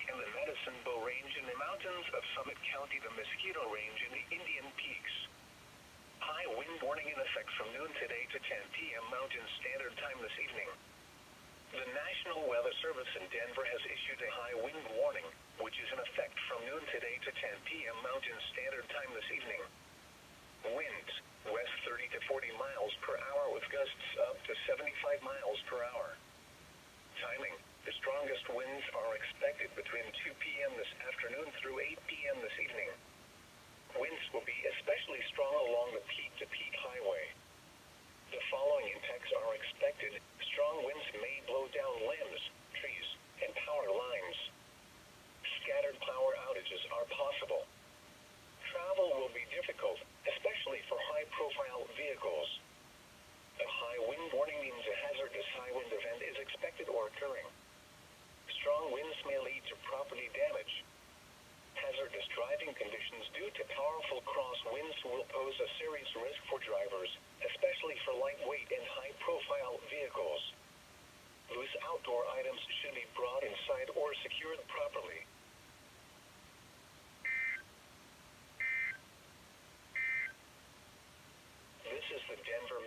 and the Medicine Bow Range in the mountains of Summit County, the Mosquito Range in the Indian Peaks. High wind warning in effect from noon today to 10 p.m. Mountain Standard Time this evening. The National Weather Service in Denver has issued a high wind warning, which is in effect from noon today to 10 p.m. Mountain Standard Time this evening. Winds, west 30 to 40 miles per hour with gusts up to 75 miles per hour. Timing, the strongest winds are expected between 2 p.m. this afternoon through 8 p.m. this evening. Winds will be especially strong along the Peak to Peak Highway. The following impacts are expected. Strong winds may blow down limbs, trees, and power lines. Scattered power outages are possible. Travel will be difficult, especially for high-profile vehicles. A high wind warning means a hazardous high wind event is expected or occurring. Strong winds may lead to property damage. Hazardous driving conditions due to powerful crosswinds will pose a serious risk for drivers, especially for lightweight and high-profile vehicles. Loose outdoor items should be brought inside or secured properly. This is the Denver